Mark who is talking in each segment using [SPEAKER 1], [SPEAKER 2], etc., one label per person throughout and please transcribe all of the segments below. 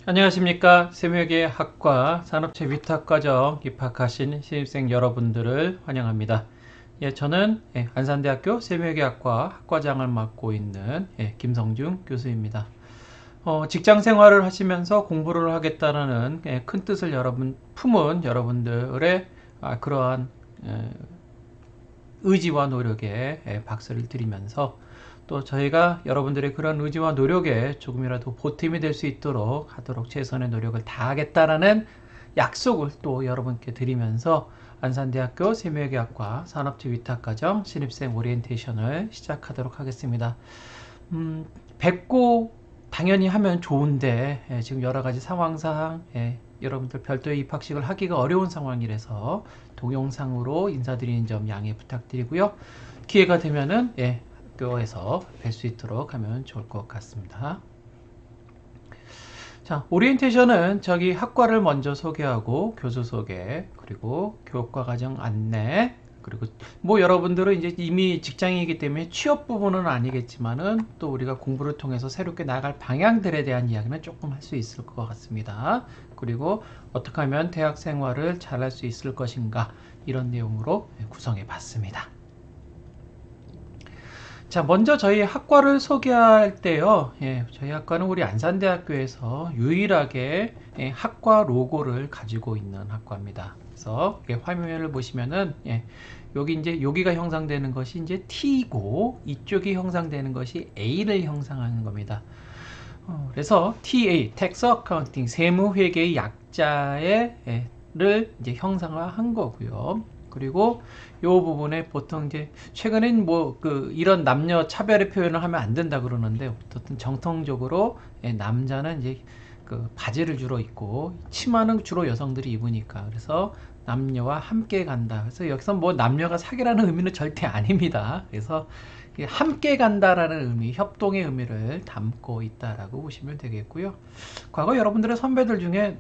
[SPEAKER 1] 안녕하십니까. 세무회계 학과 산업체 위탁과정 입학하신 신입생 여러분들을 환영합니다. 저는 안산대학교 세무회계학과 학과장을 맡고 있는 김성중 교수입니다. 직장 생활을 하시면서 공부를 하겠다는 큰 뜻을 품은 여러분들의 그러한 의지와 노력에 박수를 드리면서 또 저희가 여러분들의 그런 의지와 노력에 조금이라도 보탬이 될 수 있도록 하도록 최선의 노력을 다하겠다라는 약속을 또 여러분께 드리면서 안산대학교 세무회계학과 산업체 위탁과정 신입생 오리엔테이션을 시작하도록 하겠습니다. 뵙고 당연히 하면 좋은데 지금 여러 가지 상황상 여러분들 별도의 입학식을 하기가 어려운 상황이라서 동영상으로 인사드리는 점 양해 부탁드리고요. 기회가 되면은 학교에서 뵐 수 있도록 하면 좋을 것 같습니다. 자, 오리엔테이션은 저기 학과를 먼저 소개하고 교수 소개, 그리고 교육과 과정 안내, 그리고 뭐 여러분들은 이제 이미 직장이기 때문에 취업 부분은 아니겠지만은 또 우리가 공부를 통해서 새롭게 나아갈 방향들에 대한 이야기는 조금 할 수 있을 것 같습니다. 그리고 어떻게 하면 대학 생활을 잘할 수 있을 것인가, 이런 내용으로 구성해 봤습니다. 자, 먼저 저희 학과를 소개할 때요. 저희 학과는 우리 안산대학교에서 유일하게 학과 로고를 가지고 있는 학과입니다. 그래서 화면을 보시면은 여기 이제 여기가 형상되는 것이 이제 T고 이쪽이 형상되는 것이 A를 형상하는 겁니다. 그래서 TA, Tax Accounting, 세무회계의 약자를 이제 형상화한 거고요. 그리고 이 부분에 보통 이제 최근엔 이런 남녀 차별의 표현을 하면 안 된다 그러는데, 어쨌든 정통적으로 남자는 이제 그 바지를 주로 입고 치마는 주로 여성들이 입으니까, 그래서 남녀와 함께 간다. 그래서 여기서 뭐 남녀가 사귀라는 의미는 절대 아닙니다. 그래서 함께 간다라는 의미, 협동의 의미를 담고 있다라고 보시면 되겠고요. 과거 여러분들의 선배들 중에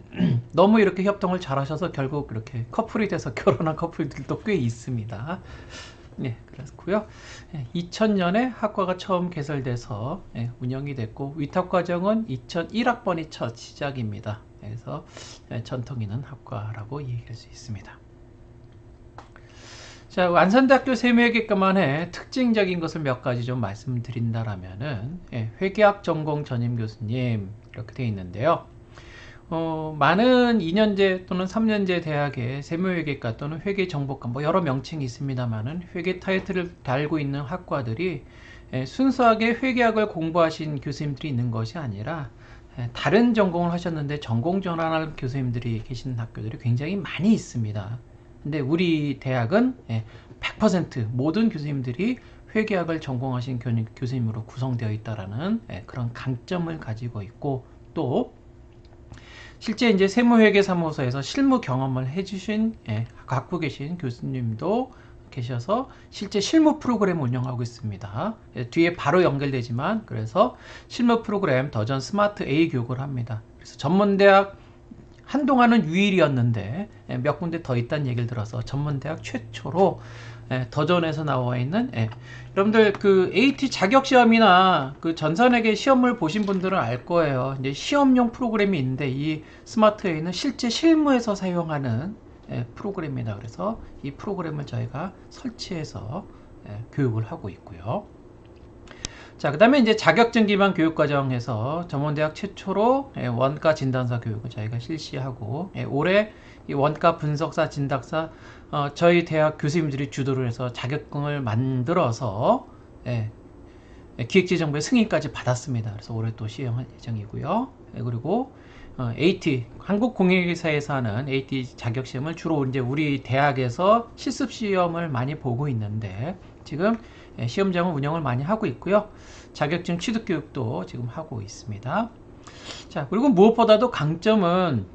[SPEAKER 1] 너무 이렇게 협동을 잘 하셔서 결국 이렇게 커플이 돼서 결혼한 커플들도 꽤 있습니다. 그렇고요. 2000년에 학과가 처음 개설돼서 운영이 됐고, 위탁과정은 2001학번이 첫 시작입니다. 그래서 전통 있는 학과라고 얘기할 수 있습니다. 자, 안산대학교 세무회계과만의 특징적인 것을 몇 가지 좀 말씀드린다라면은, 회계학 전공 전임 교수님 이렇게 되어 있는데요. 많은 2년제 또는 3년제 대학의 세무회계과 또는 회계정보과 뭐 여러 명칭이 있습니다만은 회계 타이틀을 달고 있는 학과들이 순수하게 회계학을 공부하신 교수님들이 있는 것이 아니라 다른 전공을 하셨는데 전공 전환할 교수님들이 계시는 학교들이 굉장히 많이 있습니다. 근데 우리 대학은 100% 모든 교수님들이 회계학을 전공하신 교수님으로 구성되어 있다라는 그런 강점을 가지고 있고, 또 실제 이제 세무회계사무소에서 실무 경험을 해주신 갖고 계신 교수님도 계셔서 실제 실무 프로그램 운영하고 있습니다. 뒤에 바로 연결되지만, 그래서 실무 프로그램 더전 스마트 A 교육을 합니다. 그래서 전문대학 한동안은 유일이었는데 몇 군데 더 있다는 얘기를 들어서 전문대학 최초로 더전에서 나와 있는, 여러분들 그 AT 자격시험이나 그 전산회계 시험을 보신 분들은 알 거예요. 이제 시험용 프로그램이 있는데 이 스마트 A는 실제 실무에서 사용하는 프로그램입니다. 그래서 이 프로그램을 저희가 설치해서 교육을 하고 있고요. 자, 그 다음에 이제 자격증 기반 교육과정에서 전문대학 최초로 원가 진단사 교육을 저희가 실시하고, 올해 이 원가 분석사 진단사 저희 대학 교수님들이 주도를 해서 자격증을 만들어서 기획재정부의 승인까지 받았습니다. 그래서 올해 또 시행할 예정이고요. 그리고 AT, 한국공인회계사에서 하는 AT 자격시험을 주로 이제 우리 대학에서 실습시험을 많이 보고 있는데, 지금 시험장을 운영을 많이 하고 있고요. 자격증 취득교육도 지금 하고 있습니다. 자, 그리고 무엇보다도 강점은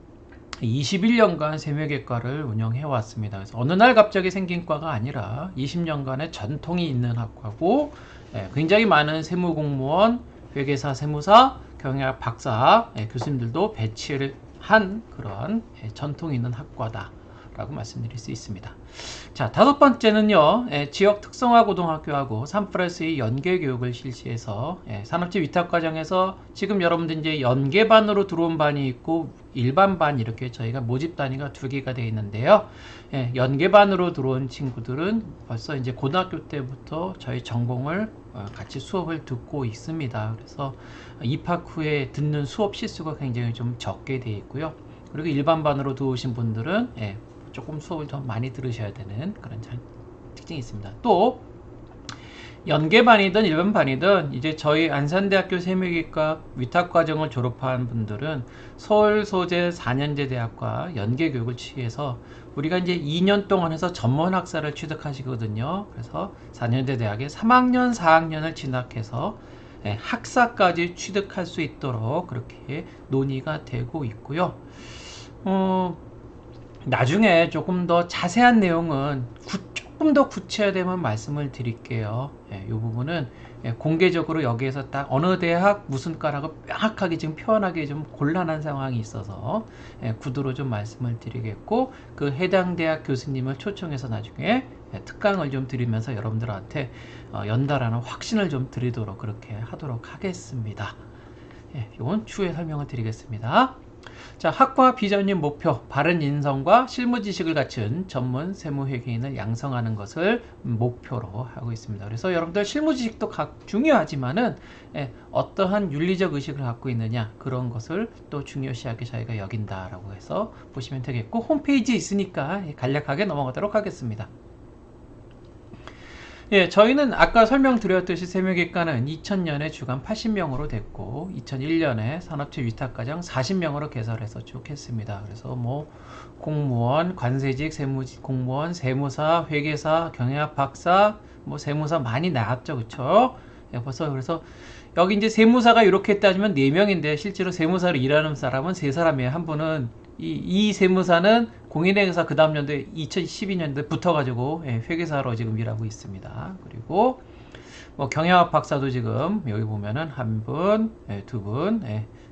[SPEAKER 1] 21년간 세무회계과를 운영해 왔습니다. 그래서 어느 날 갑자기 생긴 과가 아니라 20년간의 전통이 있는 학과고, 굉장히 많은 세무공무원, 회계사, 세무사, 경영학 박사 교수님들도 배치를 한 그런 전통 있는 학과다 라고 말씀드릴 수 있습니다. 자, 다섯 번째는요, 지역 특성화 고등학교하고 3+2 연계 교육을 실시해서 산업체 위탁과정에서 지금 여러분들 이제 연계반으로 들어온 반이 있고 일반 반 이렇게 저희가 모집 단위가 두 개가 되어 있는데요. 연계반으로 들어온 친구들은 벌써 이제 고등학교 때부터 저희 전공을 같이 수업을 듣고 있습니다. 그래서 입학 후에 듣는 수업 시수가 굉장히 좀 적게 되어 있고요. 그리고 일반반으로 들어오신 분들은 조금 수업을 더 많이 들으셔야 되는 그런 특징이 있습니다. 또 연계반이든 일반반이든 이제 저희 안산대학교 세무기과 위탁과정을 졸업한 분들은 서울 소재 4년제 대학과 연계교육을 취해서 우리가 이제 2년 동안 해서 전문학사를 취득하시거든요. 그래서 4년제 대학에 3학년, 4학년을 진학해서 학사까지 취득할 수 있도록 그렇게 논의가 되고 있고요. 나중에 조금 더 자세한 내용은 조금 더 구체화되면 말씀을 드릴게요. 이 부분은 공개적으로 여기에서 딱 어느 대학 무슨 과라고 명확하게 지금 표현하기 좀 곤란한 상황이 있어서 구두로 좀 말씀을 드리겠고, 그 해당 대학 교수님을 초청해서 나중에 특강을 좀 드리면서 여러분들한테 연달아는 확신을 좀 드리도록 그렇게 하도록 하겠습니다. 이건 추후에 설명을 드리겠습니다. 자, 학과 비전인 목표, 바른 인성과 실무 지식을 갖춘 전문 세무회계인을 양성하는 것을 목표로 하고 있습니다. 그래서 여러분들 실무 지식도 중요하지만은 어떠한 윤리적 의식을 갖고 있느냐, 그런 것을 또 중요시하게 저희가 여긴다라고 해서 보시면 되겠고, 홈페이지에 있으니까 간략하게 넘어가도록 하겠습니다. 저희는 아까 설명드렸듯이 세무기과는 2000년에 주간 80명으로 됐고 2001년에 산업체 위탁과정 40명으로 개설해서 쭉 했습니다. 그래서 뭐 공무원, 관세직, 공무원, 세무사, 회계사, 경영학 박사, 뭐 세무사 많이 나왔죠, 그렇죠? 벌써 그래서 여기 이제 세무사가 이렇게 따지면 4명인데 실제로 세무사로 일하는 사람은 3사람이에요. 한 분은 이 세무사는 공인회계사 그 다음 연도에 2012년도에 붙어가지고 회계사로 지금 일하고 있습니다. 그리고 뭐 경영학 박사도 지금 여기 보면은 한 분, 두 분,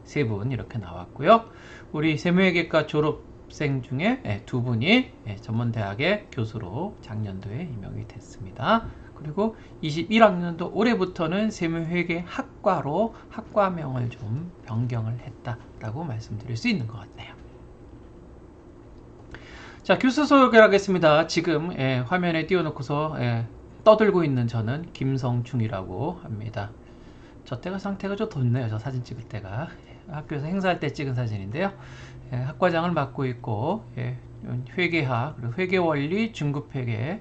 [SPEAKER 1] 세 분 이렇게 나왔고요. 우리 세무회계과 졸업생 중에 두 분이 전문대학의 교수로 작년도에 임명이 됐습니다. 그리고 21학년도 올해부터는 세무회계학과로 학과명을 좀 변경을 했다라고 말씀드릴 수 있는 것 같네요. 자, 교수 소개를 하겠습니다. 지금 화면에 띄워놓고서 떠들고 있는 저는 김성중이라고 합니다. 저 때가 상태가 좀 돋네요. 저 사진 찍을 때가. 학교에서 행사할 때 찍은 사진인데요. 학과장을 맡고 있고 회계학, 그리고 회계원리, 중급회계,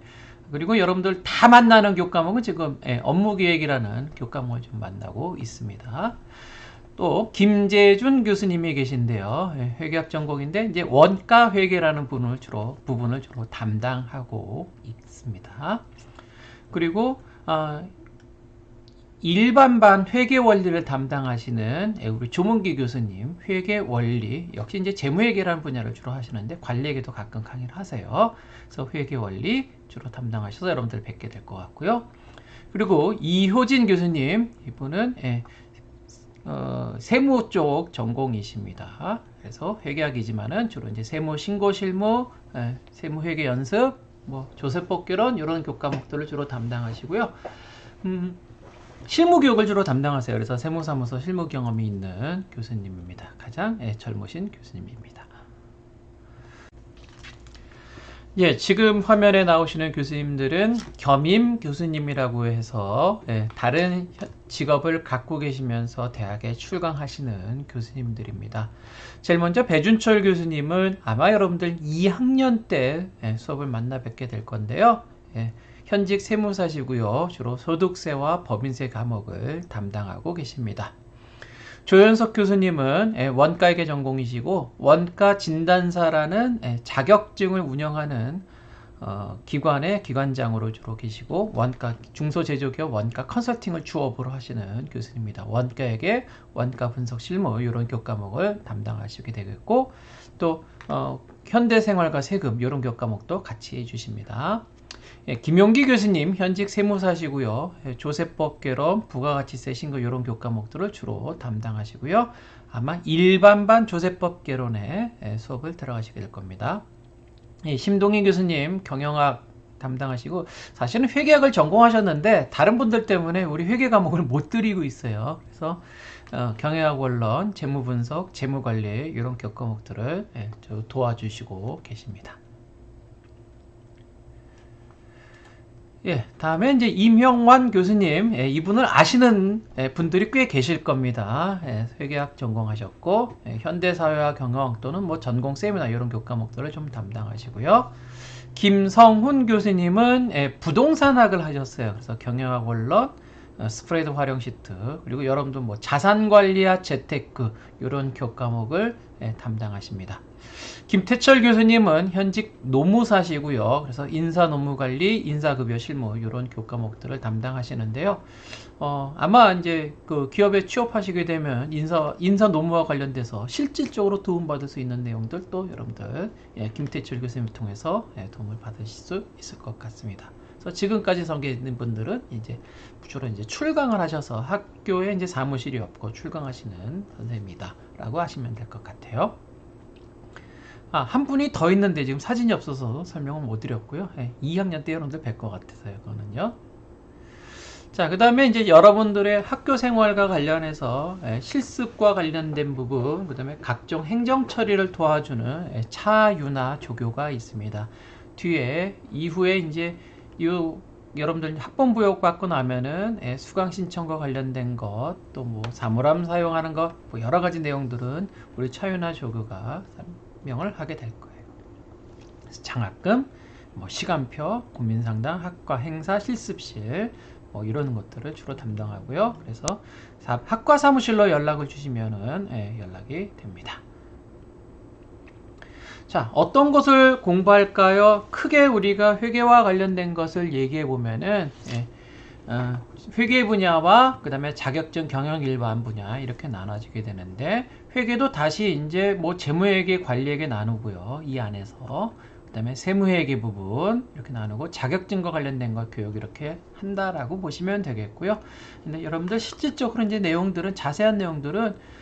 [SPEAKER 1] 그리고 여러분들 다 만나는 교과목은 지금 업무기획이라는 교과목을 좀 만나고 있습니다. 또 김재준 교수님이 계신데요. 회계학 전공인데 이제 원가 회계라는 부분을 주로 담당하고 있습니다. 그리고 일반반 회계 원리를 담당하시는 우리 조문기 교수님, 회계 원리 역시 이제 재무회계라는 분야를 주로 하시는데 관리회계도 가끔 강의를 하세요. 그래서 회계 원리 주로 담당하셔서 여러분들 뵙게 될 것 같고요. 그리고 이효진 교수님, 이분은 세무 쪽 전공이십니다. 그래서 회계학이지만은 주로 이제 세무 신고 실무, 세무 회계 연습, 뭐 조세법 개론 이런 교과목들을 주로 담당하시고요. 실무 교육을 주로 담당하세요. 그래서 세무사무소 실무 경험이 있는 교수님입니다. 가장 젊으신 교수님입니다. 지금 화면에 나오시는 교수님들은 겸임 교수님이라고 해서 다른 직업을 갖고 계시면서 대학에 출강하시는 교수님들입니다. 제일 먼저 배준철 교수님은 아마 여러분들 2학년 때 수업을 만나 뵙게 될 건데요. 현직 세무사시고요. 주로 소득세와 법인세 과목을 담당하고 계십니다. 조현석 교수님은 원가회계 전공이시고 원가 진단사라는 자격증을 운영하는 기관의 기관장으로 주로 계시고 원가 중소제조기업 원가 컨설팅을 주업으로 하시는 교수님입니다. 원가회계, 원가 분석 실무 이런 교과목을 담당하시게 되겠고 또 현대생활과 세금 이런 교과목도 같이 해주십니다. 김용기 교수님 현직 세무사시고요. 조세법 개론, 부가가치세 신고 이런 교과목들을 주로 담당하시고요. 아마 일반반 조세법 개론에 수업을 들어가시게 될 겁니다. 예, 심동희 교수님 경영학 담당하시고 사실은 회계학을 전공하셨는데 다른 분들 때문에 우리 회계 과목을 못 드리고 있어요. 그래서 경영학 원론, 재무분석, 재무관리 이런 교과목들을 도와주시고 계십니다. 예, 다음에 이제 임형환 교수님, 이분을 아시는 분들이 꽤 계실 겁니다. 회계학 전공하셨고, 현대사회와 경영 또는 뭐 전공 세미나 이런 교과목들을 좀 담당하시고요. 김성훈 교수님은 부동산학을 하셨어요. 그래서 경영학 원론, 스프레드 활용 시트, 그리고 여러분들 뭐 자산관리와 재테크 이런 교과목을 담당하십니다. 김태철 교수님은 현직 노무사시고요. 그래서 인사노무관리, 인사급여 실무 이런 교과목들을 담당하시는데요. 아마 이제 그 기업에 취업하시게 되면 인사 노무와 관련돼서 실질적으로 도움받을 수 있는 내용들도 여러분들 김태철 교수님을 통해서 도움을 받으실 수 있을 것 같습니다. 그래서 지금까지 전개해 있는 분들은 이제 주로 이제 출강을 하셔서 학교에 이제 사무실이 없고 출강하시는 선생님이다라고 하시면 될 것 같아요. 한 분이 더 있는데 지금 사진이 없어서 설명을 못 드렸고요. 2학년 때 여러분들 뵐 것 같아서요. 그거는요. 자, 그 다음에 이제 여러분들의 학교 생활과 관련해서 실습과 관련된 부분, 그 다음에 각종 행정 처리를 도와주는 차유나 조교가 있습니다. 뒤에 이후에 이제 여러분들 학번 부여 받고 나면은 수강 신청과 관련된 것, 또 뭐 사물함 사용하는 것, 뭐 여러 가지 내용들은 우리 차유나 조교가 설명을 하게 될 거예요. 그래서 장학금, 뭐 시간표, 고민상담, 학과 행사, 실습실 뭐 이런 것들을 주로 담당하고요. 그래서 학과 사무실로 연락을 주시면은 연락이 됩니다. 자, 어떤 것을 공부할까요? 크게 우리가 회계와 관련된 것을 얘기해 보면은 회계 분야와 그 다음에 자격증 경영 일반 분야 이렇게 나눠지게 되는데, 회계도 다시 이제 뭐 재무회계 관리회계 나누고요. 이 안에서 그 다음에 세무회계 부분 이렇게 나누고 자격증과 관련된 것 교육 이렇게 한다라고 보시면 되겠고요. 근데 여러분들 실질적으로 이제 내용들은 자세한 내용들은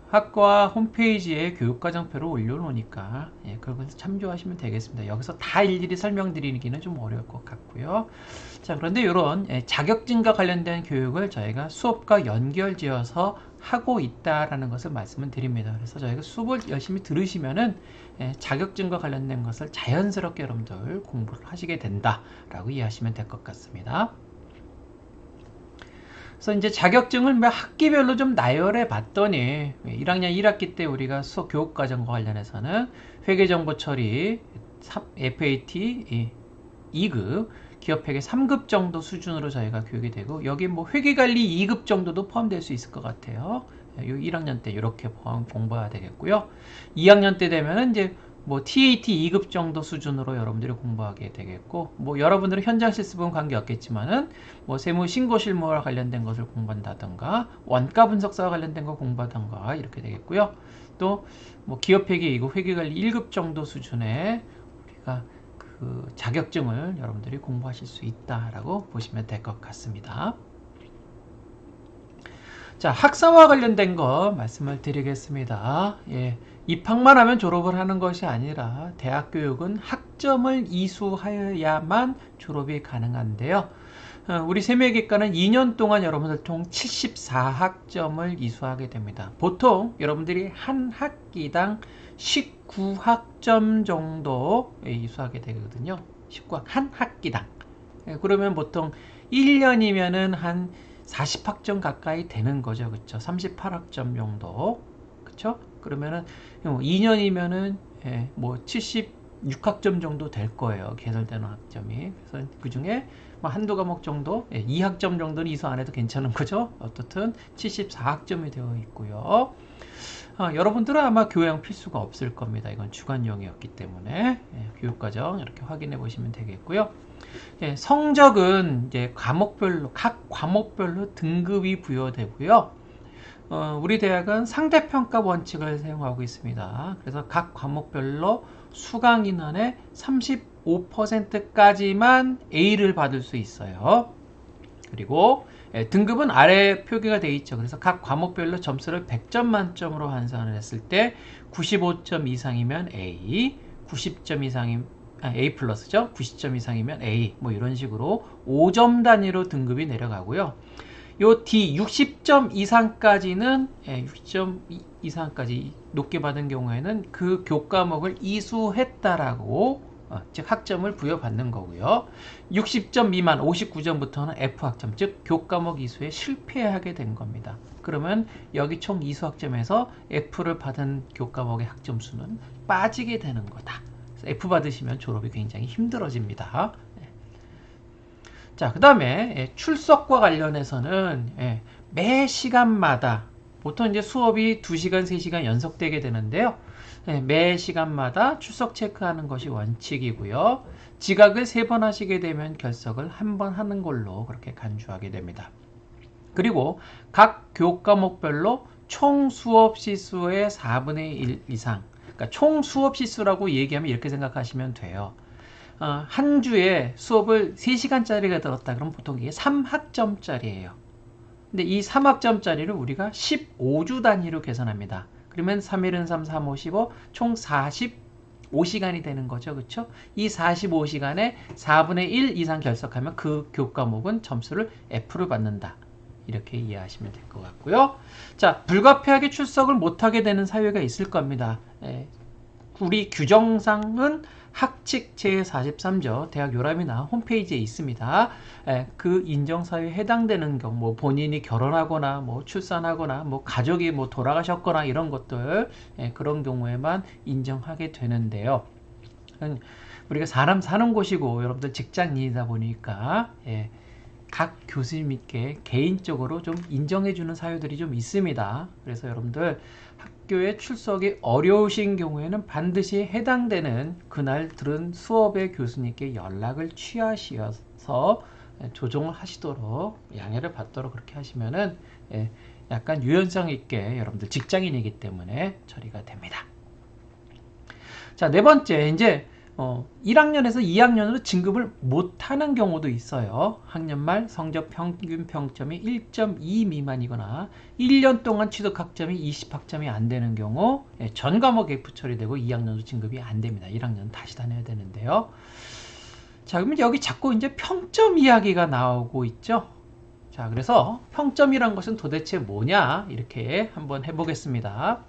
[SPEAKER 1] 학과 홈페이지에 교육과정표를 올려놓으니까 그걸 참조하시면 되겠습니다. 여기서 다 일일이 설명드리기는 좀 어려울 것 같고요. 자, 그런데 이런 자격증과 관련된 교육을 저희가 수업과 연결지어서 하고 있다라는 것을 말씀을 드립니다. 그래서 저희가 수업을 열심히 들으시면은 자격증과 관련된 것을 자연스럽게 여러분들 공부를 하시게 된다라고 이해하시면 될 것 같습니다. 그래서 이제 자격증을 몇 학기별로 좀 나열해 봤더니 1학년 1학기 때 우리가 수업 교육과정과 관련해서는 회계정보 처리 FAT 2급, 기업회계 3급 정도 수준으로 저희가 교육이 되고, 여기 뭐 회계관리 2급 정도도 포함될 수 있을 것 같아요. 1학년 때 이렇게 공부해야 되겠고요. 2학년 때 되면은 이제 뭐 TAT 2급 정도 수준으로 여러분들이 공부하게 되겠고, 뭐 여러분들은 현장 실습은 관계없겠지만은 뭐 세무 신고 실무와 관련된 것을 공부한다던가 원가 분석사와 관련된 거 공부하던가 이렇게 되겠고요. 또 뭐 기업회계 2급, 회계관리 1급 정도 수준의 우리가 그 자격증을 여러분들이 공부하실 수 있다라고 보시면 될 것 같습니다. 자, 학사와 관련된 거 말씀을 드리겠습니다. 입학만 하면 졸업을 하는 것이 아니라 대학 교육은 학점을 이수하여야만 졸업이 가능한데요. 우리 세무회계과는 2년 동안 여러분들 총 74학점을 이수하게 됩니다. 보통 여러분들이 한 학기당 19학점 정도 이수하게 되거든요. 19학 한 학기당. 그러면 보통 1년이면은 한 40학점 가까이 되는 거죠. 그쵸? 38학점 정도. 그쵸? 그러면은 2년이면은 뭐 76학점 정도 될 거예요. 개설되는 학점이. 그래서 그 중에 뭐 한두 과목 정도, 2학점 정도는 이수 안 해도 괜찮은 거죠. 어떻든 74학점이 되어 있고요. 여러분들은 아마 교양 필수가 없을 겁니다. 이건 주관용이었기 때문에 교육과정 이렇게 확인해 보시면 되겠고요. 성적은 이제 과목별로 각 과목별로 등급이 부여되고요. 우리 대학은 상대평가 원칙을 사용하고 있습니다. 그래서 각 과목별로 수강 인원의 35%까지만 A를 받을 수 있어요. 그리고 등급은 아래 표기가 되어 있죠. 그래서 각 과목별로 점수를 100점 만점으로 환산을 했을 때 95점 이상이면 A, 90점 이상이 A 플러스죠. 90점 이상이면 A 뭐 이런 식으로 5점 단위로 등급이 내려가고요. 요 D 60점 이상까지는 60점 이상까지 높게 받은 경우에는 그 교과목을 이수했다라고 즉 학점을 부여받는 거고요. 60점 미만 59점부터는 F학점 즉 교과목 이수에 실패하게 된 겁니다. 그러면 여기 총 이수학점에서 F를 받은 교과목의 학점 수는 빠지게 되는 거다. F 받으시면 졸업이 굉장히 힘들어집니다. 자, 그 다음에 출석과 관련해서는 매 시간마다 보통 이제 수업이 2시간, 3시간 연속되게 되는데요. 매 시간마다 출석 체크하는 것이 원칙이고요. 지각을 3번 하시게 되면 결석을 1번 하는 걸로 그렇게 간주하게 됩니다. 그리고 각 교과목별로 총 수업 시수의 4분의 1 이상, 그러니까 총 수업 시수라고 얘기하면 이렇게 생각하시면 돼요. 한 주에 수업을 3시간짜리가 들었다 그러면 보통 이게 3학점짜리예요. 근데 이 3학점짜리를 우리가 15주 단위로 계산합니다. 그러면 3일은 3, 3, 5, 15, 총 45시간이 되는 거죠. 그렇죠? 이 45시간에 4분의 1 이상 결석하면 그 교과목은 점수를 F를 받는다. 이렇게 이해하시면 될 것 같고요. 자, 불가피하게 출석을 못하게 되는 사유가 있을 겁니다. 우리 규정상은 학칙 제43조 대학 요람이나 홈페이지에 있습니다. 그 인정사유에 해당되는 경우, 뭐 본인이 결혼하거나, 뭐 출산하거나, 뭐 가족이 뭐 돌아가셨거나 이런 것들, 그런 경우에만 인정하게 되는데요. 우리가 사람 사는 곳이고 여러분들 직장인이다 보니까 각 교수님께 개인적으로 좀 인정해주는 사유들이 좀 있습니다. 그래서 여러분들 학교에 출석이 어려우신 경우에는 반드시 해당되는 그날 들은 수업의 교수님께 연락을 취하셔서 조정을 하시도록 양해를 받도록 그렇게 하시면은 약간 유연성 있게 여러분들 직장인이기 때문에 처리가 됩니다. 자, 네 번째 이제 1학년에서 2학년으로 진급을 못하는 경우도 있어요. 학년 말 성적 평균 평점이 1.2 미만이거나 1년 동안 취득 학점이 20학점이 안 되는 경우 전 과목 F 처리되고 2학년도 진급이 안 됩니다. 1학년은 다시 다녀야 되는데요. 자, 그러면 여기 자꾸 이제 평점 이야기가 나오고 있죠. 자, 그래서 평점이란 것은 도대체 뭐냐 이렇게 한번 해보겠습니다.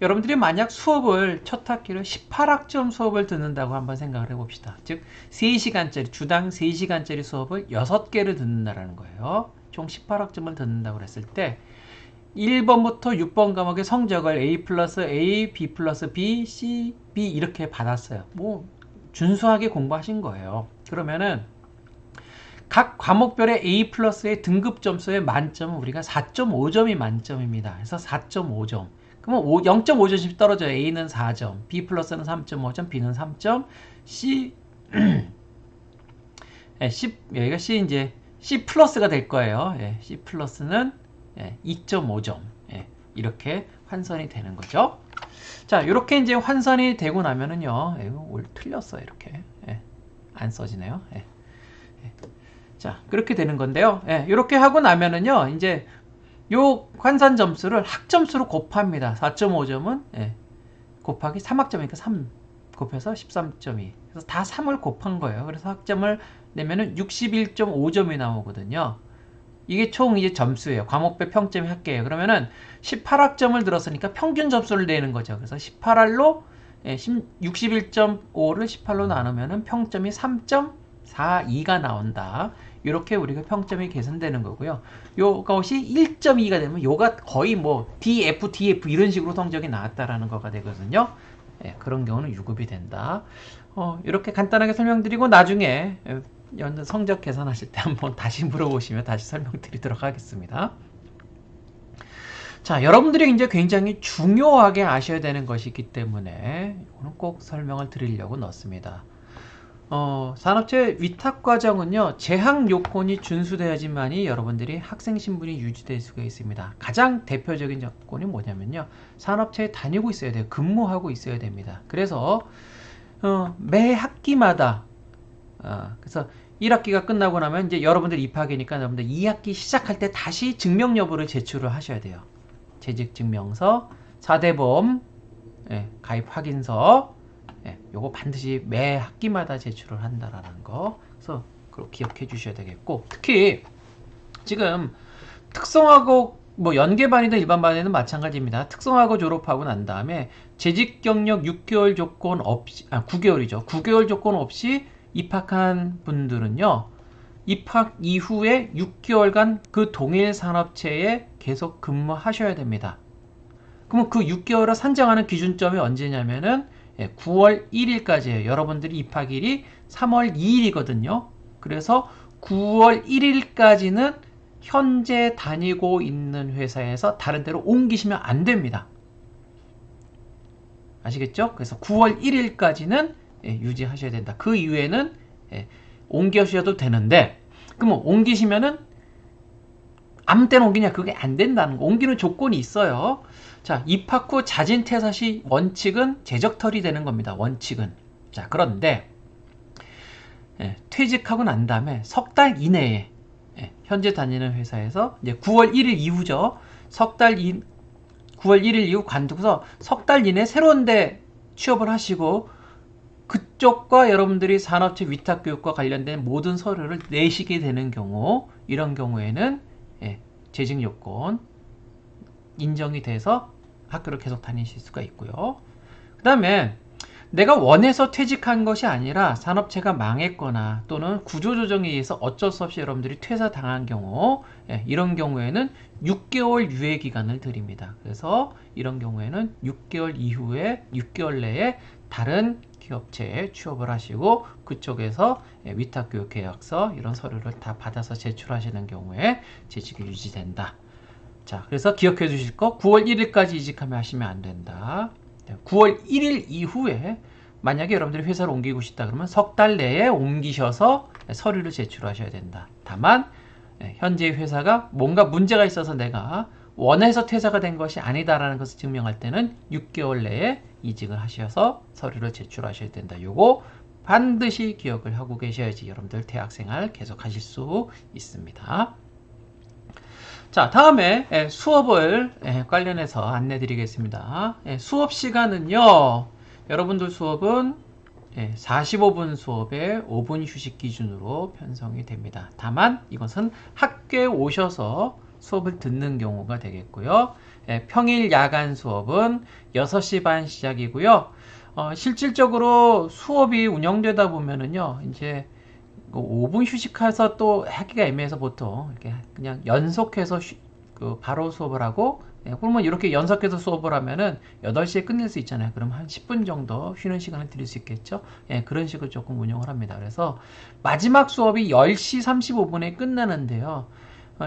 [SPEAKER 1] 여러분들이 만약 수업을 첫 학기를 18학점 수업을 듣는다고 한번 생각을 해봅시다. 즉 3시간짜리 주당 3시간짜리 수업을 6개를 듣는다라는 거예요. 총 18학점을 듣는다고 했을 때 1번부터 6번 과목의 성적을 A 플러스 A, B 플러스 B, C, B 이렇게 받았어요. 뭐 준수하게 공부하신 거예요. 그러면은 각 과목별의 A 플러스의 등급 점수의 만점은 우리가 4.5점이 만점입니다. 그래서 4.5점. 그러면 0.5점씩 떨어져요. A는 4점, B 플러스는 3.5점, B는 3점, C, 여기가 C 이제 C 플러스가 될 거예요. C 플러스는 2.5점. 이렇게 환산이 되는 거죠. 자, 이렇게 이제 환산이 되고 나면은요, 틀렸어요. 이렇게 안 써지네요. 자, 그렇게 되는 건데요. 이렇게 하고 나면은요, 이제 요 환산 점수를 학점수로 곱합니다. 4.5점은 곱하기 3학점이니까 3 곱해서 13.2. 그래서 다 3을 곱한 거예요. 그래서 학점을 내면은 61.5점이 나오거든요. 이게 총 이제 점수예요. 과목별 평점이 합계예요. 그러면은 18학점을 들었으니까 평균 점수를 내는 거죠. 그래서 18알로 61.5를 18로 나누면은 평점이 3.42가 나온다. 이렇게 우리가 평점이 계산되는 거고요. 요것이 1.2가 되면 요가 거의 뭐 DF, DF 이런 식으로 성적이 나왔다라는 거가 되거든요. 그런 경우는 유급이 된다. 이렇게 간단하게 설명드리고 나중에 성적 계산하실 때 한번 다시 물어보시면 다시 설명드리도록 하겠습니다. 자, 여러분들이 이제 굉장히 중요하게 아셔야 되는 것이 있기 때문에 이거는 꼭 설명을 드리려고 넣었습니다. 산업체 위탁과정은요, 재학 요건이 준수되어야지만이 여러분들이 학생 신분이 유지될 수가 있습니다. 가장 대표적인 조건이 뭐냐면요, 산업체에 다니고 있어야 돼요. 근무하고 있어야 됩니다. 그래서 매 학기마다 그래서 1학기가 끝나고 나면 이제 여러분들 입학이니까 여러분들 2학기 시작할 때 다시 증명 여부를 제출을 하셔야 돼요. 재직 증명서, 4대 보험 가입 확인서, 요거 반드시 매 학기마다 제출을 한다라는 거. 그래서 그걸 기억해 주셔야 되겠고, 특히 지금 특성화고 뭐 연계반이든 일반반이든 마찬가지입니다. 특성화고 졸업하고 난 다음에 재직 경력 6개월 조건 없이 9개월이죠. 9개월 조건 없이 입학한 분들은요. 입학 이후에 6개월간 그 동일 산업체에 계속 근무하셔야 됩니다. 그러면 그 6개월을 산정하는 기준점이 언제냐면은 9월 1일까지예요. 여러분들이 입학일이 3월 2일이거든요. 그래서 9월 1일까지는 현재 다니고 있는 회사에서 다른 데로 옮기시면 안 됩니다. 아시겠죠? 그래서 9월 1일까지는 유지하셔야 된다. 그 이후에는 옮겨셔도 되는데, 그러면 옮기시면은 아무 때나 옮기냐? 그게 안 된다는 거. 옮기는 조건이 있어요. 자, 입학 후 자진 퇴사 시 원칙은 재적털이 되는 겁니다. 원칙은. 자, 그런데 퇴직하고 난 다음에 석 달 이내에 현재 다니는 회사에서 이제 9월 1일 이후죠. 9월 1일 이후 관두고서 석 달 이내 새로운 데 취업을 하시고 그쪽과 여러분들이 산업체 위탁교육과 관련된 모든 서류를 내시게 되는 경우, 이런 경우에는 재직 요건 인정이 돼서 학교를 계속 다니실 수가 있고요. 그 다음에 내가 원해서 퇴직한 것이 아니라 산업체가 망했거나 또는 구조조정에 의해서 어쩔 수 없이 여러분들이 퇴사당한 경우, 이런 경우에는 6개월 유예기간을 드립니다. 그래서 이런 경우에는 6개월 이후에 6개월 내에 다른 기업체에 취업을 하시고 그쪽에서 위탁교육계약서 이런 서류를 다 받아서 제출하시는 경우에 재직이 유지된다. 자, 그래서 기억해 주실 거, 9월 1일까지 이직하면 하시면 안 된다. 9월 1일 이후에 만약에 여러분들이 회사를 옮기고 싶다 그러면 석 달 내에 옮기셔서 서류를 제출하셔야 된다. 다만 현재 회사가 뭔가 문제가 있어서 내가 원해서 퇴사가 된 것이 아니다라는 것을 증명할 때는 6개월 내에 이직을 하셔서 서류를 제출하셔야 된다. 요거 반드시 기억을 하고 계셔야지 여러분들 대학생활 계속 하실 수 있습니다. 자, 다음에 수업을 관련해서 안내 드리겠습니다. 수업 시간은요, 여러분들 수업은 45분 수업에 5분 휴식 기준으로 편성이 됩니다. 다만 이것은 학교에 오셔서 수업을 듣는 경우가 되겠고요. 평일 야간 수업은 6시 반 시작이고요. 실질적으로 수업이 운영되다 보면은요, 이제 5분 휴식해서 또 하기가 애매해서 보통 이렇게 그냥 연속해서 바로 수업을 하고, 그러면 이렇게 연속해서 수업을 하면은 8시에 끝낼 수 있잖아요. 그럼 한 10분 정도 쉬는 시간을 드릴 수 있겠죠. 그런 식으로 조금 운영을 합니다. 그래서 마지막 수업이 10시 35분에 끝나는데요.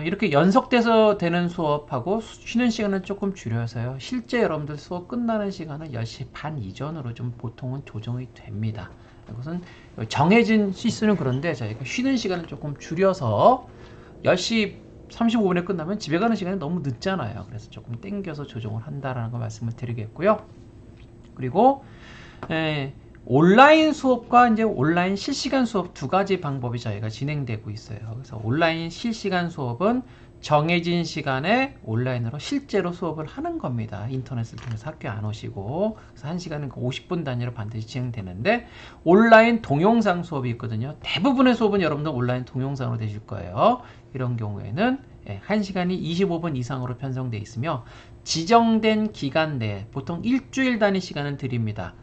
[SPEAKER 1] 이렇게 연속돼서 되는 수업하고 쉬는 시간을 조금 줄여서요. 실제 여러분들 수업 끝나는 시간은 10시 반 이전으로 좀 보통은 조정이 됩니다. 이것은 정해진 시스는 그런데 저희가 쉬는 시간을 조금 줄여서 10시 35분에 끝나면 집에 가는 시간이 너무 늦잖아요. 그래서 조금 땡겨서 조정을 한다라는 걸 말씀을 드리겠고요. 그리고 온라인 수업과 이제 온라인 실시간 수업 두 가지 방법이 저희가 진행되고 있어요. 그래서 온라인 실시간 수업은 정해진 시간에 온라인으로 실제로 수업을 하는 겁니다. 인터넷을 통해서 학교에 안 오시고. 그래서 1시간은 50분 단위로 반드시 진행되는데, 온라인 동영상 수업이 있거든요. 대부분의 수업은 여러분들 온라인 동영상으로 되실 거예요. 이런 경우에는 1시간이 25분 이상으로 편성되어 있으며 지정된 기간 내에 보통 일주일 단위 시간을 드립니다.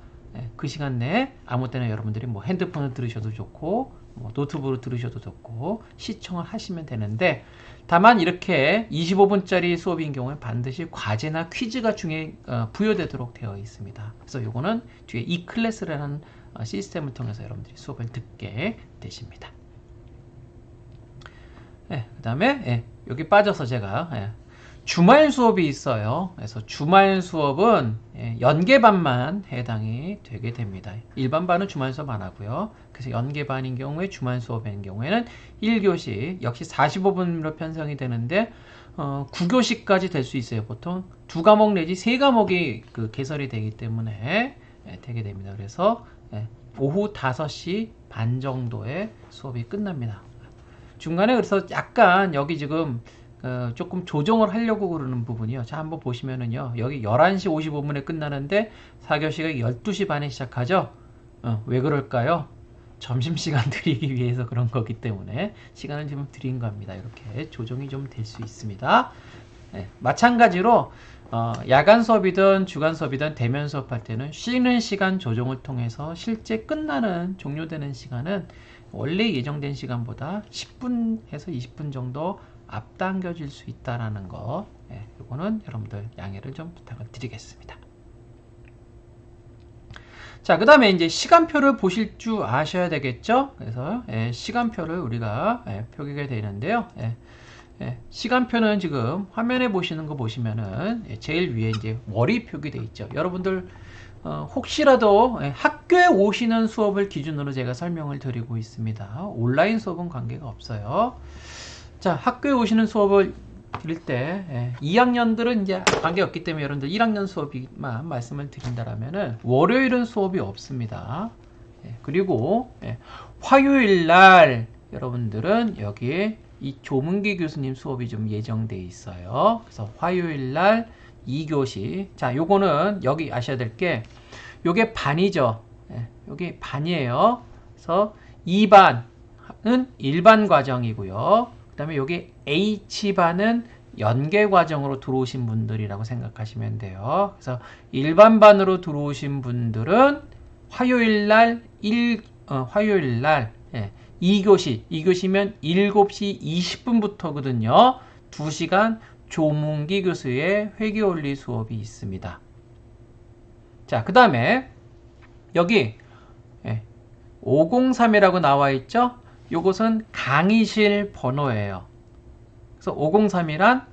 [SPEAKER 1] 그 시간 내에 아무 때나 여러분들이 뭐 핸드폰을 들으셔도 좋고 뭐 노트북으로 들으셔도 좋고 시청을 하시면 되는데, 다만 이렇게 25분짜리 수업인 경우에 반드시 과제나 퀴즈가 중에 부여되도록 되어 있습니다. 그래서 요거는 뒤에 e클래스라는 시스템을 통해서 여러분들이 수업을 듣게 되십니다. 그 다음에 여기 빠져서 제가 주말 수업이 있어요. 그래서 주말 수업은 연계반만 해당이 되게 됩니다. 일반반은 주말 수업 안 하고요. 그래서 연계반인 경우에 주말 수업인 경우에는 1교시 역시 45분으로 편성이 되는데 9교시까지 될 수 있어요. 보통 2과목 내지 3과목이 개설이 되기 때문에 되게 됩니다. 그래서 오후 5시 반 정도에 수업이 끝납니다. 중간에 그래서 약간 여기 지금 조금 조정을 하려고 그러는 부분이요. 자, 한번 보시면은요. 여기 11시 55분에 끝나는데 4교시가 12시 반에 시작하죠. 왜 그럴까요? 점심시간 드리기 위해서 그런 거기 때문에 시간을 좀 드린 겁니다. 이렇게 조정이 좀 될 수 있습니다. 네, 마찬가지로 야간 수업이든 주간 수업이든 대면 수업할 때는 쉬는 시간 조정을 통해서 실제 끝나는 종료되는 시간은 원래 예정된 시간보다 10분에서 20분 정도 앞당겨질 수 있다라는 거, 이거는 여러분들 양해를 좀 부탁을 드리겠습니다. 자, 그 다음에 이제 시간표를 보실 줄 아셔야 되겠죠? 그래서 시간표를 우리가 표기가 되는데요. 시간표는 지금 화면에 보시는 거 보시면은 제일 위에 이제 월이 표기되어 있죠. 여러분들 혹시라도 학교에 오시는 수업을 기준으로 제가 설명을 드리고 있습니다. 온라인 수업은 관계가 없어요. 자, 학교에 오시는 수업을 드릴 때 2학년들은 이제 관계없기 때문에 여러분들 1학년 수업만 말씀을 드린다라면은 월요일은 수업이 없습니다. 그리고 화요일 날 여러분들은 여기에 이 조문기 교수님 수업이 좀 예정돼 있어요. 그래서 화요일 날 2교시. 자, 요거는 여기 아셔야 될 게 요게 반이죠. 요게 반이에요. 그래서 2반은 일반 과정이고요. 그 다음에 여기 H반은 연계 과정으로 들어오신 분들이라고 생각하시면 돼요. 그래서 일반반으로 들어오신 분들은 화요일날 2교시면 7시 20분부터거든요. 2시간 조문기 교수의 회계원리 수업이 있습니다. 자, 그 다음에 여기 503이라고 나와 있죠? 요것은 강의실 번호예요. 그래서 503이란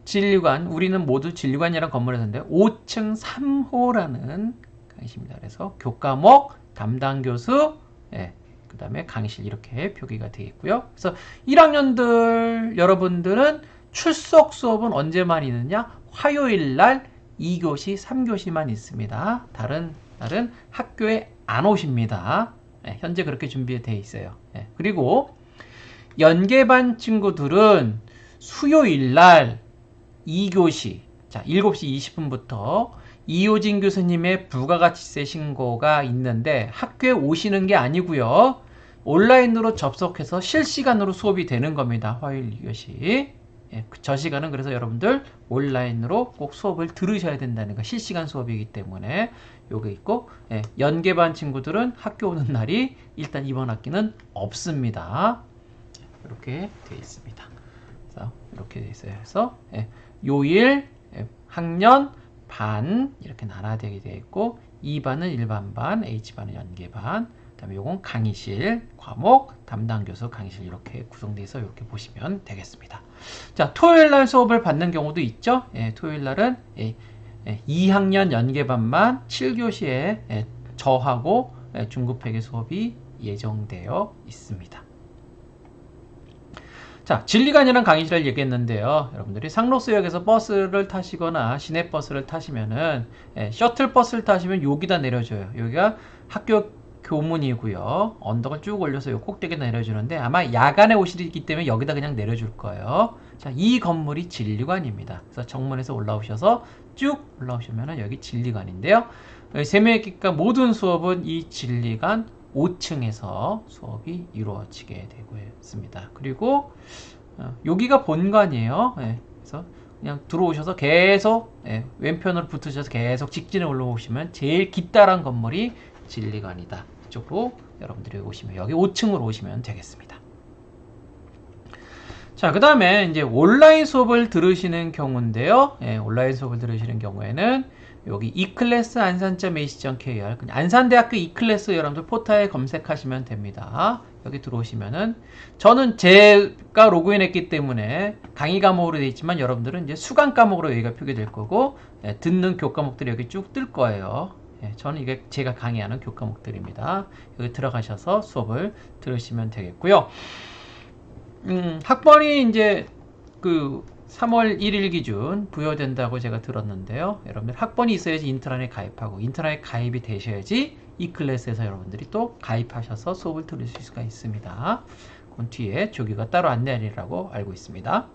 [SPEAKER 1] 진료관, 우리는 모두 진료관이라는 건물에 사는데 5층 3호라는 강의실입니다. 그래서 교과목, 담당 교수, 그 다음에 강의실 이렇게 표기가 되겠고요. 그래서 1학년들 여러분들은 출석 수업은 언제만 있느냐? 화요일 날 2교시, 3교시만 있습니다. 다른 날은 학교에 안 오십니다. 현재 그렇게 준비되어 있어요. 그리고 연계반 친구들은 수요일 날 2교시, 자, 7시 20분부터 이효진 교수님의 부가가치세 신고가 있는데 학교에 오시는 게 아니고요. 온라인으로 접속해서 실시간으로 수업이 되는 겁니다. 화요일 2교시. 저 시간은 그래서 여러분들 온라인으로 꼭 수업을 들으셔야 된다는 거, 실시간 수업이기 때문에 요거 있고, 연계반 친구들은 학교 오는 날이 일단 이번 학기는 없습니다. 이렇게 되어 있습니다. 그래서 이렇게 되어 있어요. 그래서 요일, 학년, 반 이렇게 나눠되게 되어 있고, 2반은 일반반, H반은 연계반, 그 다음에 요건 강의실, 과목, 담당 교수 강의실 이렇게 구성되어 있어 이렇게 보시면 되겠습니다. 자, 토요일 날 수업을 받는 경우도 있죠. 토요일 날은 2학년 연계반만 7교시에 저하고 중급회계 수업이 예정되어 있습니다. 자, 진리관이라는 강의실을 얘기했는데요. 여러분들이 상록수역에서 버스를 타시거나 시내버스를 타시면은 셔틀버스를 타시면 여기다 내려줘요. 여기가 학교 교문이고요. 언덕을 쭉 올려서 요 꼭대기에 내려주는데 아마 야간에 오시기 때문에 여기다 그냥 내려줄 거예요. 자, 이 건물이 진리관입니다. 그래서 정문에서 올라오셔서 쭉 올라오시면은 여기 진리관인데요. 세미학기과 모든 수업은 이 진리관 5층에서 수업이 이루어지게 되고 있습니다. 그리고 여기가 본관이에요. 그래서 그냥 들어오셔서 계속 왼편으로 붙으셔서 계속 직진에 올라오시면 제일 깊다란 건물이 진리관이다. 이쪽으로 여러분들이 오시면 여기 5층으로 오시면 되겠습니다. 자, 그 다음에 이제 온라인 수업을 들으시는 경우인데요. 온라인 수업을 들으시는 경우에는 여기 e클래스 안산.ac.kr 안산대학교 e클래스 여러분들 포탈에 검색하시면 됩니다. 여기 들어오시면은 저는 제가 로그인했기 때문에 강의 과목으로 되어 있지만 여러분들은 이제 수강 과목으로 여기가 표기될 거고 듣는 교과목들이 여기 쭉 뜰 거예요. 저는 이게 제가 강의하는 교과목들입니다. 여기 들어가셔서 수업을 들으시면 되겠고요. 학번이 이제 그 3월 1일 기준 부여된다고 제가 들었는데요. 여러분들 학번이 있어야지 인트라넷 가입하고 인트라넷 가입이 되셔야지 이 클래스에서 여러분들이 또 가입하셔서 수업을 들으실 수가 있습니다. 그건 뒤에 조교가 따로 안내하리라고 알고 있습니다.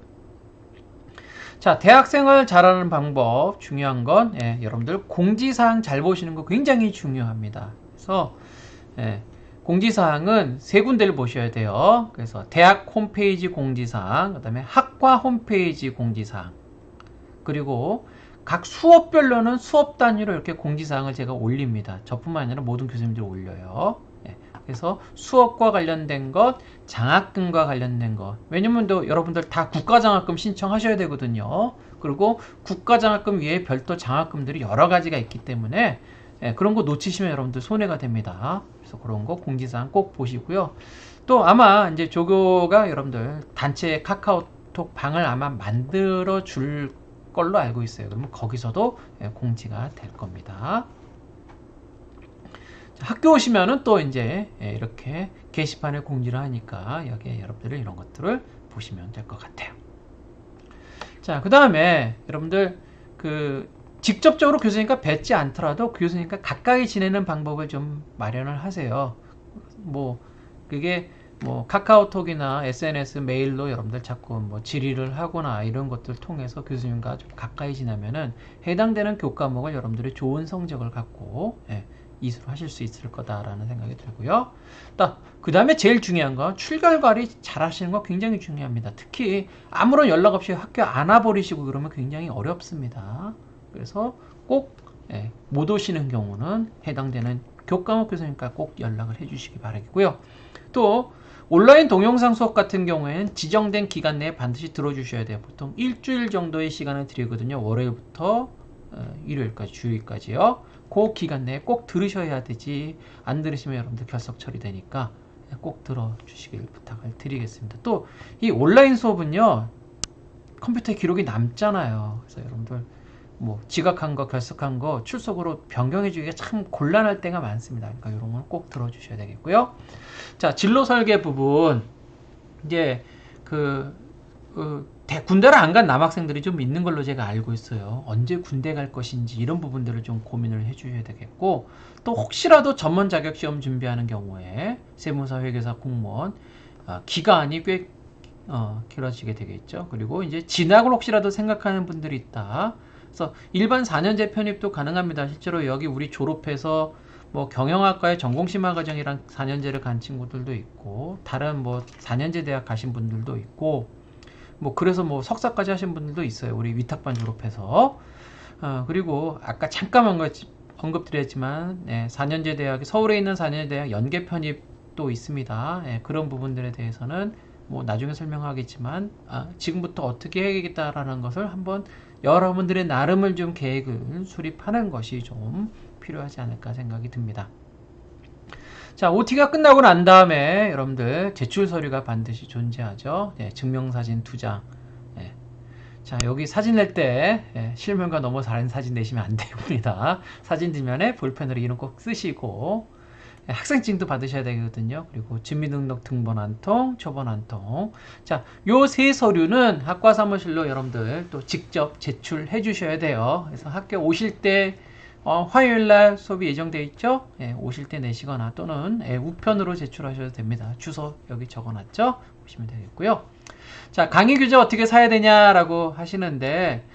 [SPEAKER 1] 자, 대학생활 잘하는 방법 중요한 건 여러분들 공지사항 잘 보시는 거 굉장히 중요합니다. 그래서 공지사항은 세 군데를 보셔야 돼요. 그래서 대학 홈페이지 공지사항, 그 다음에 학과 홈페이지 공지사항, 그리고 각 수업별로는 수업 단위로 이렇게 공지사항을 제가 올립니다. 저뿐만 아니라 모든 교수님들이 올려요. 그래서 수업과 관련된 것, 장학금과 관련된 것. 왜냐면 또 여러분들 다 국가장학금 신청하셔야 되거든요. 그리고 국가장학금 외에 별도 장학금들이 여러 가지가 있기 때문에 그런 거 놓치시면 여러분들 손해가 됩니다. 그래서 그런 거 공지사항 꼭 보시고요. 또 아마 이제 조교가 여러분들 단체 카카오톡 방을 아마 만들어 줄 걸로 알고 있어요. 그러면 거기서도 공지가 될 겁니다. 학교 오시면은 또 이제 이렇게 게시판에 공지를 하니까 여기에 여러분들은 이런 것들을 보시면 될 것 같아요. 자, 그 다음에 여러분들 직접적으로 교수님과 뵙지 않더라도 교수님과 가까이 지내는 방법을 좀 마련을 하세요. 그게 카카오톡이나 SNS, 메일로 여러분들 자꾸 질의를 하거나 이런 것들 통해서 교수님과 좀 가까이 지나면은 해당되는 교과목을 여러분들이 좋은 성적을 갖고 이수하실 수 있을 거다라는 생각이 들고요. 그 다음에 제일 중요한 건 출결 관리 잘 하시는 거 굉장히 중요합니다. 특히 아무런 연락 없이 학교 안 와버리시고 그러면 굉장히 어렵습니다. 그래서 꼭 못 오시는 경우는 해당되는 교과목 교수님과 꼭 연락을 해주시기 바라겠고요. 또 온라인 동영상 수업 같은 경우에는 지정된 기간 내에 반드시 들어주셔야 돼요. 보통 일주일 정도의 시간을 드리거든요. 월요일부터 일요일까지, 주일까지요. 그 기간 내에 꼭 들으셔야 되지, 안 들으시면 여러분들 결석 처리되니까 꼭 들어주시길 부탁을 드리겠습니다. 또 이 온라인 수업은요, 컴퓨터에 기록이 남잖아요. 그래서 여러분들 지각한 거, 결석한 거 출석으로 변경해 주기가 참 곤란할 때가 많습니다. 그러니까 이런 건 꼭 들어주셔야 되겠고요. 자, 진로 설계 부분, 이제 군대를 안 간 남학생들이 좀 있는 걸로 제가 알고 있어요. 언제 군대 갈 것인지 이런 부분들을 좀 고민을 해주셔야 되겠고, 또 혹시라도 전문 자격 시험 준비하는 경우에 세무사, 회계사, 공무원 기간이 꽤 길어지게 되겠죠. 그리고 이제 진학을 혹시라도 생각하는 분들이 있다. 그래서 일반 4년제 편입도 가능합니다. 실제로 여기 우리 졸업해서 경영학과의 전공심화 과정이랑 4년제를 간 친구들도 있고, 다른 4년제 대학 가신 분들도 있고, 그래서 석사까지 하신 분들도 있어요. 우리 위탁반 졸업해서. 그리고 아까 잠깐 언급드렸지만 4년제 대학이 서울에 있는 4년제 대학 연계 편입도 있습니다. 그런 부분들에 대해서는 나중에 설명하겠지만 지금부터 어떻게 해야겠다라는 것을 한번 여러분들의 나름을 좀 계획을 수립하는 것이 좀 필요하지 않을까 생각이 듭니다. 자, OT가 끝나고 난 다음에 여러분들 제출 서류가 반드시 존재하죠. 증명사진 2장. 자, 여기 사진 낼 때 실물과 너무 다른 사진 내시면 안 됩니다. 사진 뒷면에 볼펜으로 이름 꼭 쓰시고, 학생증도 받으셔야 되거든요. 그리고 주민등록 등본 한 통, 초본 한 통. 자, 요 세 서류는 학과 사무실로 여러분들 또 직접 제출해 주셔야 돼요. 그래서 학교 오실 때 화요일날 수업이 예정되어 있죠. 오실 때 내시거나 또는 우편으로 제출하셔도 됩니다. 주소 여기 적어놨죠. 보시면 되겠고요. 자, 강의 교재 어떻게 사야 되냐라고 하시는데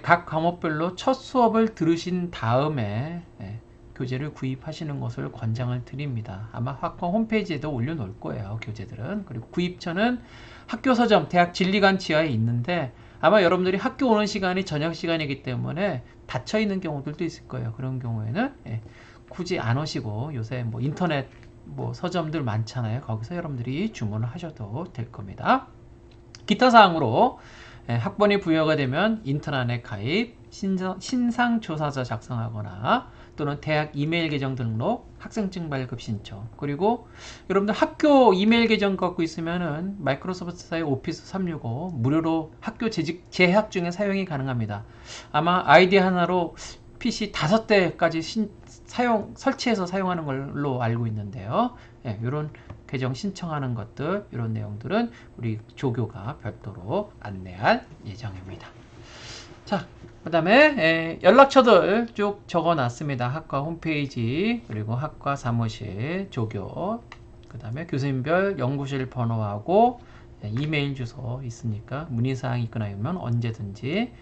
[SPEAKER 1] 각 과목별로 첫 수업을 들으신 다음에 교재를 구입하시는 것을 권장을 드립니다. 아마 학과 홈페이지에도 올려놓을 거예요. 교재들은. 그리고 구입처는 학교 서점, 대학 진리관 지하에 있는데 아마 여러분들이 학교 오는 시간이 저녁 시간이기 때문에 닫혀 있는 경우들도 있을 거예요. 그런 경우에는 굳이 안 오시고 요새 인터넷 서점들 많잖아요. 거기서 여러분들이 주문을 하셔도 될 겁니다. 기타 사항으로 학번이 부여가 되면 인터넷 가입, 신상조사서 작성하거나 또는 대학 이메일 계정 등록, 학생증 발급 신청, 그리고 여러분들 학교 이메일 계정 갖고 있으면은 마이크로소프트사의 오피스 365 무료로 학교 재학 중에 사용이 가능합니다. 아마 아이디 하나로 PC 5대까지 설치해서 사용하는 걸로 알고 있는데요. 이런 계정 신청하는 것들, 이런 내용들은 우리 조교가 별도로 안내할 예정입니다. 자, 그 다음에 연락처들 쭉 적어놨습니다. 학과 홈페이지, 그리고 학과 사무실, 조교, 그 다음에 교수님별 연구실 번호하고 이메일 주소 있으니까 문의사항이 있거나 이러면 언제든지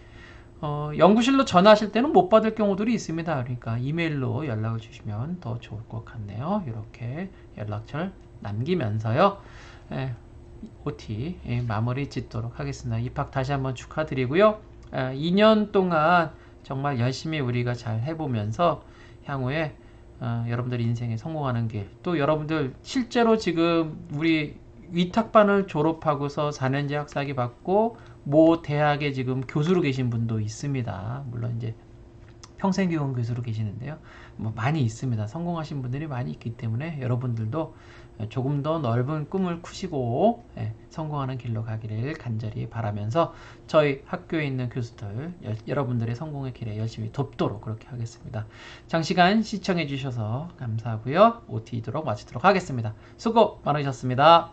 [SPEAKER 1] 연구실로 전화하실 때는 못 받을 경우들이 있습니다. 그러니까 이메일로 연락을 주시면 더 좋을 것 같네요. 이렇게 연락처를 남기면서요. 예, OT 마무리 짓도록 하겠습니다. 입학 다시 한번 축하드리고요. 2년 동안 정말 열심히 우리가 잘 해보면서 향후에 여러분들 인생에 성공하는 길, 또 여러분들 실제로 지금 우리 위탁반을 졸업하고서 4년제 학사학위 받고 모 대학에 지금 교수로 계신 분도 있습니다. 물론 이제 평생교원 교수로 계시는데요. 뭐 많이 있습니다. 성공하신 분들이 많이 있기 때문에 여러분들도 조금 더 넓은 꿈을 꾸시고 성공하는 길로 가기를 간절히 바라면서 저희 학교에 있는 교수들 여러분들의 성공의 길에 열심히 돕도록 그렇게 하겠습니다. 장시간 시청해 주셔서 감사하고요. OT 이도록 마치도록 하겠습니다. 수고 많으셨습니다.